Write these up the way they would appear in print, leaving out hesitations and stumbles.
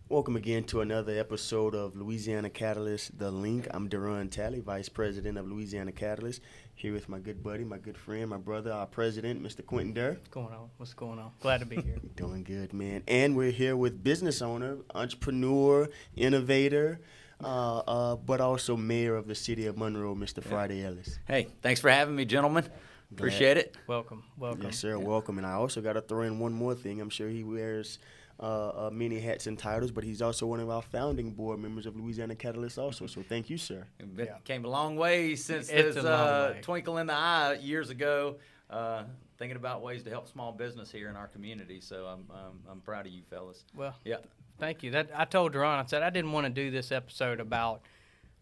Welcome again to another episode of Louisiana Catalyst, The Link. I'm Deron Talley, Vice President of Louisiana Catalyst, here with my good buddy, my good friend, my brother, our president, Mr. Quentin Durr. What's going on? What's going on? Glad to be here. Doing good, man. And we're here with business owner, entrepreneur, innovator, but also mayor of the city of Monroe, Mr. Friday Ellis. Hey, thanks for having me, gentlemen. Appreciate it. Welcome. Yes, sir. Welcome. And I also got to throw in one more thing. I'm sure he wears many hats and titles, but he's also one of our founding board members of Louisiana Catalyst also. So thank you, sir. Came a long way since It's this a long way. twinkle in the eye years ago, thinking about ways to help small business here in our community. So I'm proud of you fellas. Well, Yeah. thank you. I told Deron, I said I didn't want to do this episode about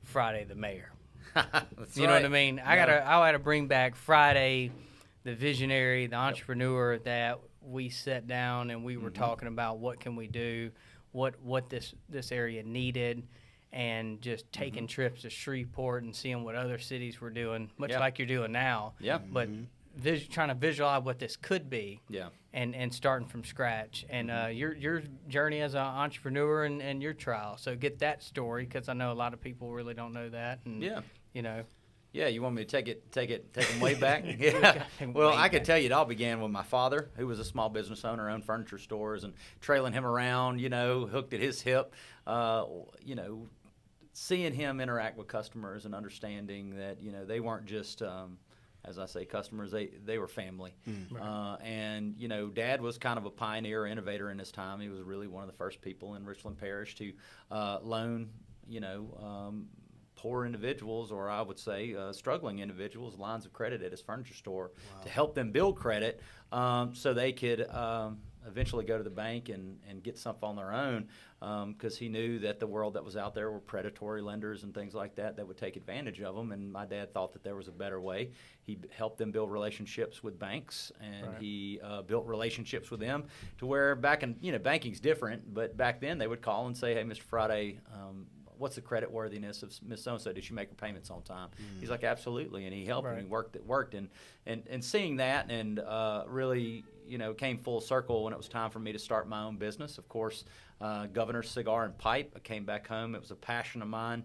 Friday the mayor. That's You know right. what I mean? Yeah. I gotta bring back Friday, the visionary, the entrepreneur that we sat down and we were talking about what can we do, what this area needed, and just taking trips to Shreveport and seeing what other cities were doing, much Yeah. like you're doing now. Yeah. But trying to visualize what this could be. Yeah. And starting from scratch. And your journey as an entrepreneur and your trial. So get that story, because I know a lot of people really don't know that. And, Yeah. you know. Yeah, you want me to take them way back? Yeah. Well, Way I could back. tell you it all began with my father, who was a small business owner, owned furniture stores, and trailing him around, hooked at his hip, seeing him interact with customers and understanding that, they weren't just, as I say, customers, they were family. And, Dad was kind of a pioneer, innovator in his time. He was really one of the first people in Richland Parish to loan, poor individuals, or I would say struggling individuals, lines of credit at his furniture store to help them build credit so they could eventually go to the bank and get something on their own, because he knew that the world that was out there were predatory lenders and things like that would take advantage of them. And my dad thought that there was a better way. He helped them build relationships with banks, and he built relationships with them to where back in, banking's different, but back then they would call and say, hey, Mr. Friday, what's the credit worthiness of Miss So-and-so? Did she make her payments on time? He's like, absolutely. And he helped him. He worked. And seeing that and really, came full circle when it was time for me to start my own business. Of course, Governor's Cigar and Pipe. I came back home. It was a passion of mine.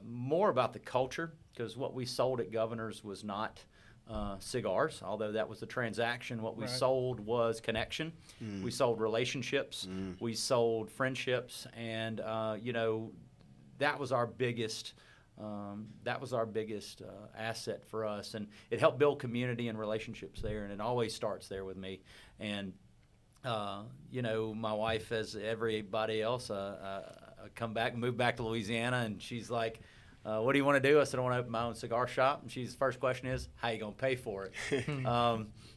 More about the culture, because what we sold at Governor's was not cigars, although that was the transaction. What we sold was connection. We sold relationships. We sold friendships, and that was our biggest asset for us, and it helped build community and relationships there. And it always starts there with me. And my wife, as everybody else, moved back to Louisiana, and she's like, what do you want to do? I said, I want to open my own cigar shop. And she's first question is, how you going to pay for it?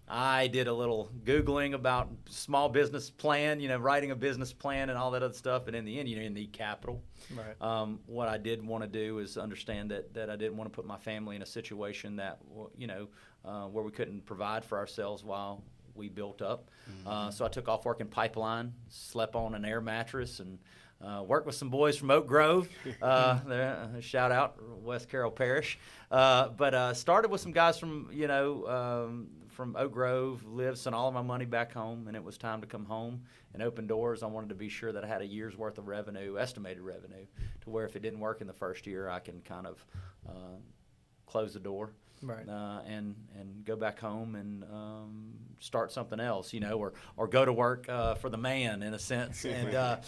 I did a little Googling about small business plan, writing a business plan and all that other stuff. And in the end, you need capital. Right. What I did want to do is understand that I didn't want to put my family in a situation that, where we couldn't provide for ourselves while we built up. So I took off working pipeline, slept on an air mattress, and worked with some boys from Oak Grove. Shout out West Carroll Parish. But started with some guys from Oak Grove, sent all of my money back home, and it was time to come home and open doors. I wanted to be sure that I had a year's worth of estimated revenue, to where if it didn't work in the first year, I can kind of close the door. Right. And go back home and start something else, or go to work for the man in a sense. And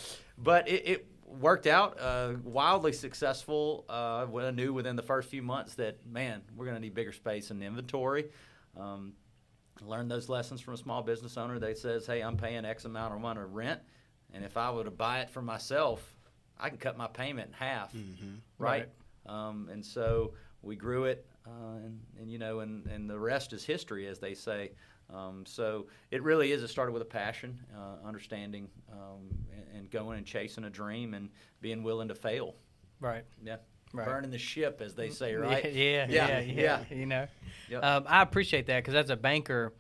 but it worked out, wildly successful. I knew within the first few months that, man, we're going to need bigger space and inventory. Learned those lessons from a small business owner. They says, hey, I'm paying X amount of money rent, and if I were to buy it for myself, I can cut my payment in half, right? And so we grew it. And the rest is history, as they say. So it really is. It started with a passion, understanding, and going and chasing a dream and being willing to fail. Right. Yeah. Right. Burning the ship, as they say, right? Yeah. Yep. I appreciate that, because as a banker,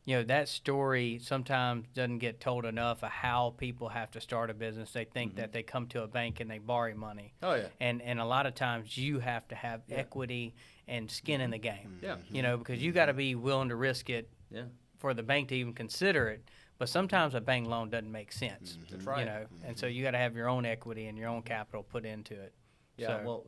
that story sometimes doesn't get told enough of how people have to start a business. They think that they come to a bank and they borrow money. Oh, yeah. And a lot of times you have to have equity and skin in the game. Yeah. Because you got to be willing to risk it Yeah. for the bank to even consider it. But sometimes a bank loan doesn't make sense. That's right. You know, and so you got to have your own equity and your own capital put into it. Yeah, So- well,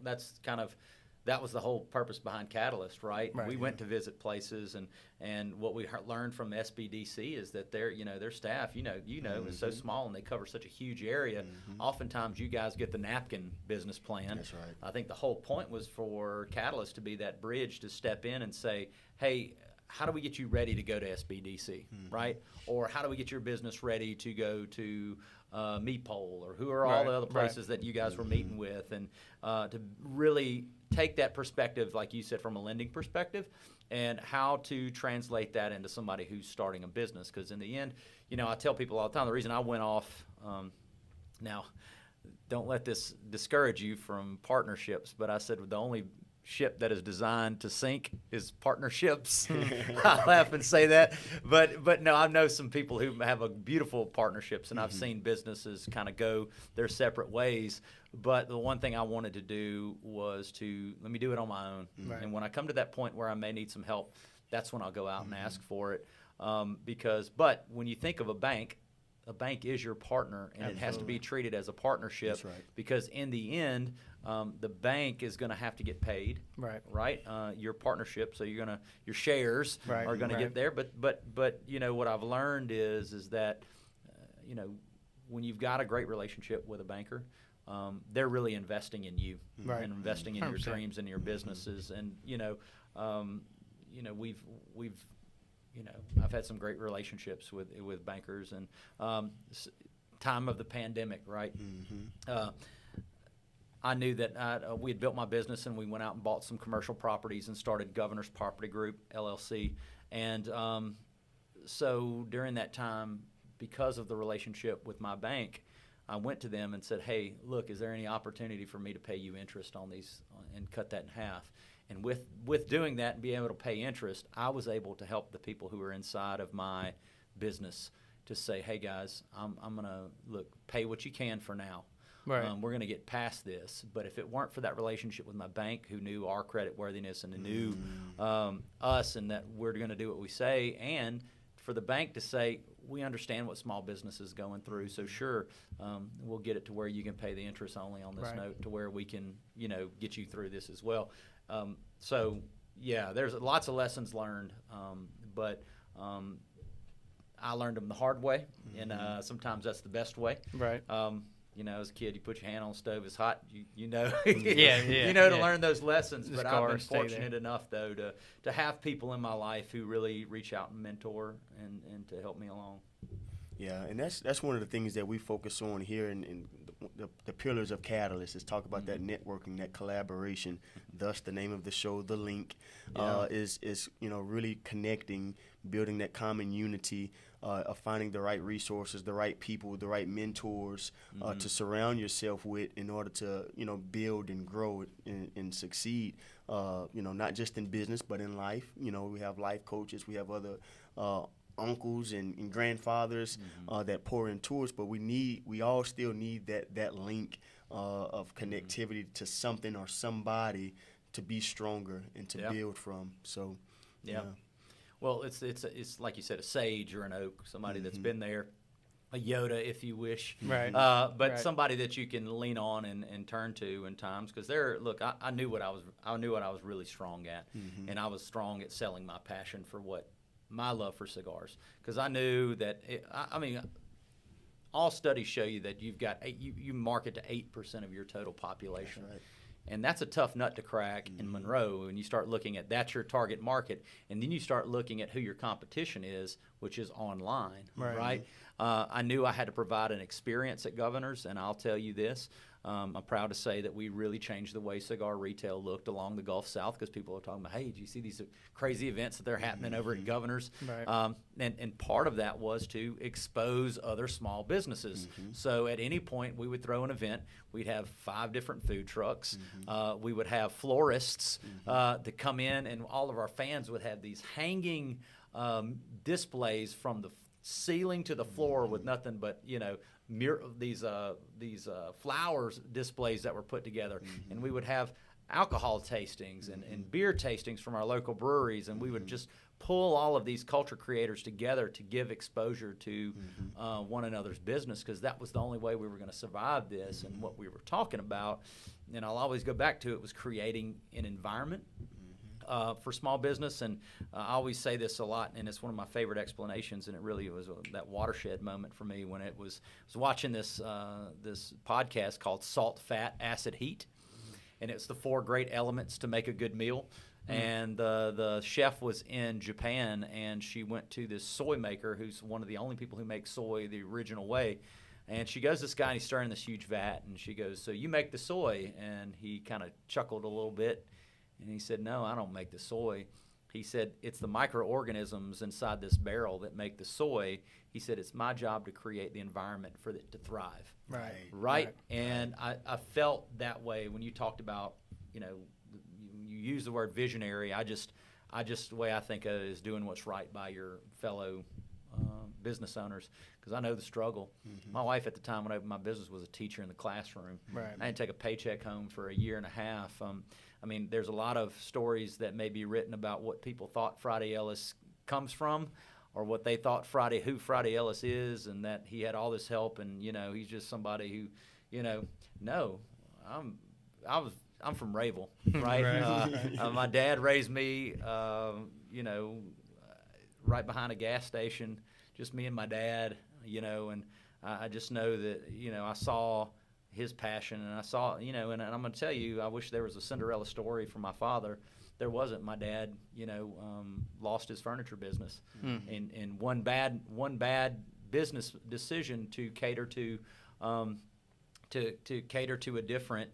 that was the whole purpose behind Catalyst, right? Right. We went to visit places, and what we learned from SBDC is that their staff, is so small and they cover such a huge area. Oftentimes, you guys get the napkin business plan. That's right. I think the whole point was for Catalyst to be that bridge to step in and say, hey, how do we get you ready to go to SBDC, right? Or how do we get your business ready to go to Meatpole, or who are all the other places that you guys were meeting with, and to really take that perspective, like you said, from a lending perspective, and how to translate that into somebody who's starting a business. Because in the end, I tell people all the time, the reason I went off, now, don't let this discourage you from partnerships, but I said the only ship that is designed to sink is partnerships. I laugh and say that, but no, I know some people who have a beautiful partnerships, and I've seen businesses kind of go their separate ways. But the one thing I wanted to do was to let me do it on my own. And when I come to that point where I may need some help, that's when I'll go out and ask for it. But when you think of a bank is your partner, and it has to be treated as a partnership. That's right. Because in the end, the bank is going to have to get paid, right? Your partnership, so your shares are going to get there. But what I've learned is that when you've got a great relationship with a banker, they're really investing in you and investing in 100%. your dreams and your businesses. And we've I've had some great relationships with bankers, and time of the pandemic, right? I knew that we had built my business, and we went out and bought some commercial properties and started Governor's Property Group, LLC. And so during that time, because of the relationship with my bank, I went to them and said, hey, look, is there any opportunity for me to pay you interest on these and cut that in half? And with doing that and being able to pay interest, I was able to help the people who were inside of my business to say, hey, guys, I'm going to, pay what you can for now. Right. We're going to get past this. But if it weren't for that relationship with my bank, who knew our credit worthiness and who knew us, and that we're going to do what we say, and for the bank to say, we understand what small business is going through, so sure, we'll get it to where you can pay the interest only on this note, to where we can, get you through this as well. So, yeah, there's lots of lessons learned, but I learned them the hard way, and sometimes that's the best way. Right. As a kid, you put your hand on the stove, it's hot, to learn those lessons. But I've been fortunate enough, though, to have people in my life who really reach out and mentor and to help me along. Yeah, and that's one of the things that we focus on here in the pillars of Catalyst, is talk about that networking, that collaboration. Thus, the name of the show, The Link, is really connecting, building that common unity, of finding the right resources, the right people, the right mentors to surround yourself with in order to build and grow and succeed. Not just in business but in life. We have life coaches, we have other uncles and grandfathers that pour into us, but we all still need that link of connectivity to something or somebody to be stronger and to build from. So well, it's like you said, a sage or an oak, somebody that's been there, a Yoda, if you wish, but somebody that you can lean on and turn to in times, because I knew what I was really strong at, and I was strong at selling my passion for my love for cigars, because I knew that all studies show you that you've got you market to 8% of your total population. That's right. And that's a tough nut to crack in Monroe. And you start looking at that's your target market, and then you start looking at who your competition is, which is online, right? I knew I had to provide an experience at Governor's, and I'll tell you this. I'm proud to say that we really changed the way cigar retail looked along the Gulf South, because people are talking about, hey, do you see these crazy events that they're happening over at Governor's? Right. And part of that was to expose other small businesses. So at any point we would throw an event. We'd have 5 different food trucks. We would have florists to come in, and all of our fans would have these hanging displays from the ceiling to the floor with nothing but these flowers displays that were put together, and we would have alcohol tastings and beer tastings from our local breweries, and we would just pull all of these culture creators together to give exposure to one another's business, because that was the only way we were going to survive this. And what we were talking about, and I'll always go back to it, was creating an environment for small business. And I always say this a lot, and it's one of my favorite explanations, and it really was that watershed moment for me when I was watching this this podcast called Salt, Fat, Acid, Heat, and it's the 4 great elements to make a good meal. And the chef was in Japan, and she went to this soy maker who's one of the only people who make soy the original way. And she goes to this guy, and he's stirring this huge vat, and she goes, "So you make the soy?" And he kind of chuckled a little bit, and he said, "No, I don't make the soy." He said, "It's the microorganisms inside this barrel that make the soy." He said, "It's my job to create the environment for it to thrive." Right? And I felt that way when you talked about, you use the word visionary. I just the way I think of it is doing what's right by your fellow business owners, because I know the struggle. My wife at the time when I opened my business was a teacher in the classroom. I didn't take a paycheck home for a year and a half. I mean, there's a lot of stories that may be written about what people thought Friday Ellis comes from, or what they thought who Friday Ellis is, and that he had all this help, and he's just somebody who, no, I'm from Rayville, right? My dad raised me, right behind a gas station, just me and my dad, and I just know that, I saw his passion, and I saw, and I'm going to tell you, I wish there was a Cinderella story for my father. There wasn't. My dad, lost his furniture business in one bad business decision to cater to cater to a different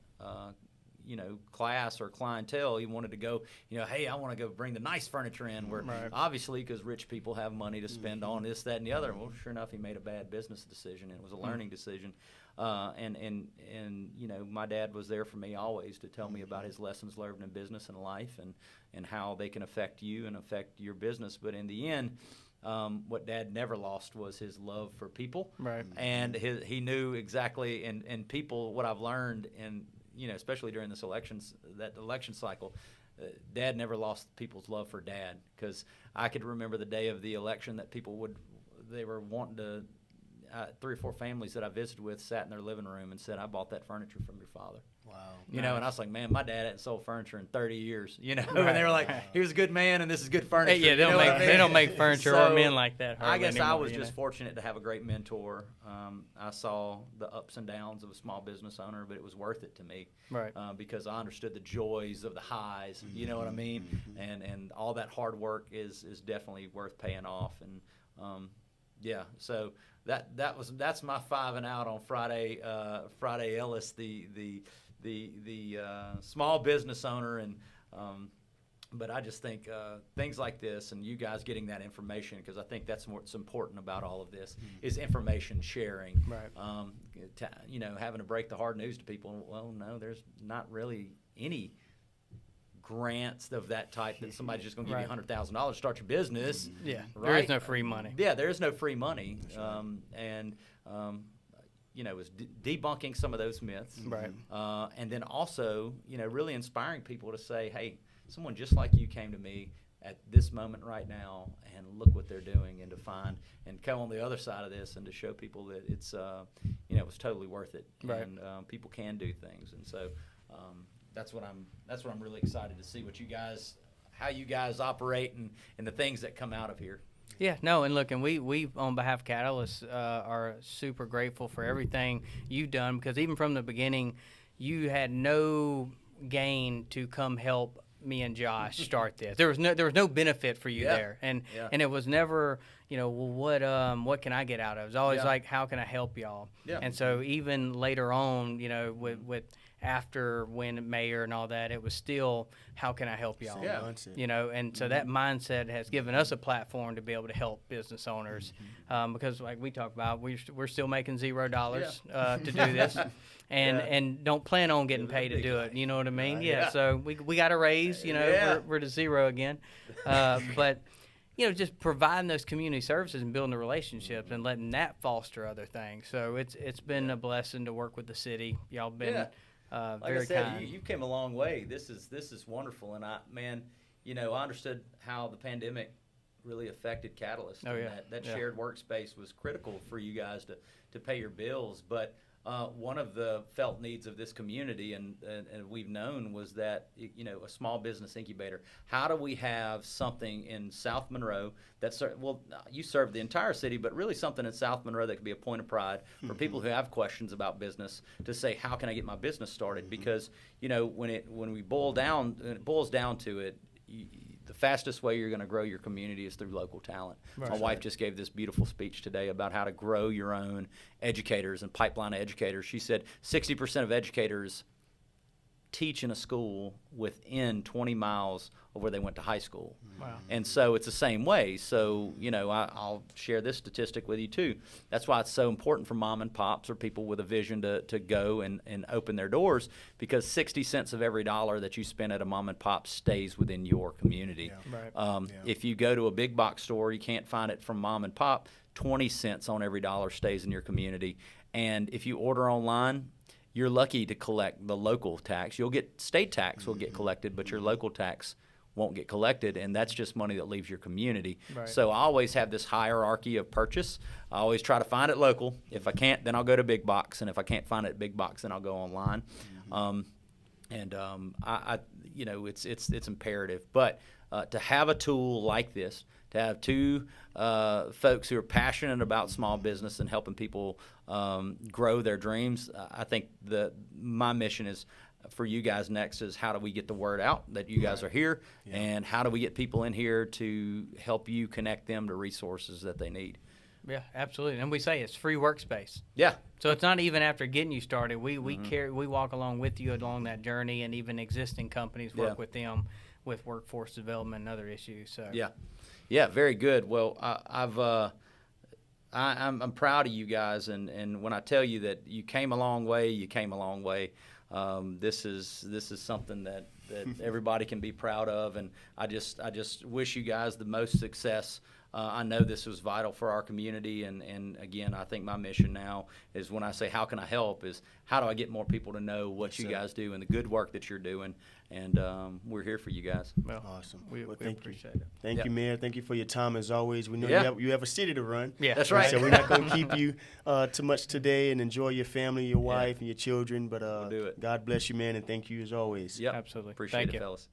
class or clientele. He wanted to go, hey, I want to go bring the nice furniture in, where obviously, because rich people have money to spend on this, that, and the other. Well, sure enough, he made a bad business decision, and it was a learning decision. And my dad was there for me always to tell me about his lessons learned in business and life, and how they can affect you and affect your business. But in the end, what Dad never lost was his love for people. And he knew exactly, and people, what I've learned, and especially during this election cycle, Dad never lost people's love for Dad, because I could remember the day of the election that they were wanting to, 3 or 4 families that I visited with sat in their living room and said, "I bought that furniture from your father." Wow. And I was like, man, my dad hadn't sold furniture in 30 years, and they were like, he was a good man, and this is good furniture. Yeah, they don't make furniture or men like that. I guess anymore, I was just fortunate to have a great mentor. I saw the ups and downs of a small business owner, but it was worth it to me, because I understood the joys of the highs. You know what I mean? And all that hard work is definitely worth paying off. And so that's my 5 and out on Friday Ellis, the small business owner. And but I just think things like this, and you guys getting that information, because I think that's what's important about all of this, is information sharing. Having to break the hard news to people. Well, no, there's not really any grants of that type that somebody's just going to give you $100,000 to start your business. There is no free money. There is no free money. It was debunking some of those myths. And then also, really inspiring people to say, hey, someone just like you came to me at this moment right now, and look what they're doing, and to find and come on the other side of this, and to show people that it's, it was totally worth it. And people can do things. And so, that's what I'm really excited to see how you guys operate, and the things that come out of here. Yeah, no, and look, and we on behalf of Catalyst are super grateful for everything you've done, because even from the beginning, you had no gain to come help me and Josh start this. There was no benefit for you there, and it was never, what can I get out of it? It was always like, how can I help y'all? And so even later on, with after when mayor and all that, it was still, how can I help y'all? And so that mindset has given us a platform to be able to help business owners, because like we talked about, we're still making $0 to do this, and don't plan on getting paid to do it. You know what I mean? So we got a raise. We're to 0 again, but. Just providing those community services and building the relationships and letting that foster other things. So it's been a blessing to work with the city. Y'all been Like very I said, kind. you came a long way. This is wonderful, and I understood how the pandemic really affected Catalyst. Oh, and yeah. that Yeah. shared workspace was critical for you guys to pay your bills. But one of the felt needs of this community, and we've known, was that a small business incubator. How do we have something in South Monroe you serve the entire city, but really something in South Monroe that could be a point of pride for people who have questions about business, to say, how can I get my business started? Because when it boils down to it, the fastest way you're going to grow your community is through local talent. Right. My wife just gave this beautiful speech today about how to grow your own educators and pipeline educators. She said 60% of educators teach in a school within 20 miles of where they went to high school. Wow. And so it's the same way. So, I'll share this statistic with you too. That's why it's so important for mom and pops or people with a vision to go and open their doors, because 60 cents of every dollar that you spend at a mom and pop stays within your community. Yeah. Right. If you go to a big box store, you can't find it from mom and pop, 20 cents on every dollar stays in your community. And if you order online, you're lucky to collect the local tax. You'll get state tax will get collected, but your local tax won't get collected, and that's just money that leaves your community. Right. So I always have this hierarchy of purchase. I always try to find it local. If I can't, then I'll go to big box, and if I can't find it at big box, then I'll go online. It's imperative. But to have a tool like this, to have two folks who are passionate about small business and helping people grow their dreams, I think my mission is, for you guys next, is how do we get the word out that you guys are here, and how do we get people in here to help you connect them to resources that they need. Yeah, absolutely. And we say it's free workspace. Yeah. So it's not even after getting you started. We walk along with you along that journey, and even existing companies work with them with workforce development and other issues. So Yeah, very good. Well, I'm proud of you guys, and when I tell you that you came a long way, you came a long way. This is something that everybody can be proud of, and I just wish you guys the most success. I know this was vital for our community, and again, I think my mission now is, when I say how can I help, is how do I get more people to know what you guys do and the good work that you're doing, and we're here for you guys. well, Awesome. we Thank appreciate you. it. Thank you, Mayor. Thank you for your time as always. We know Yeah. you have a city to run. Yeah, That's right. So we're not going to keep you too much today, and enjoy your family, your wife, and your children. But We'll do it. God bless you, man, and thank you as always. Yep. Absolutely. Appreciate Thank it, you. fellas.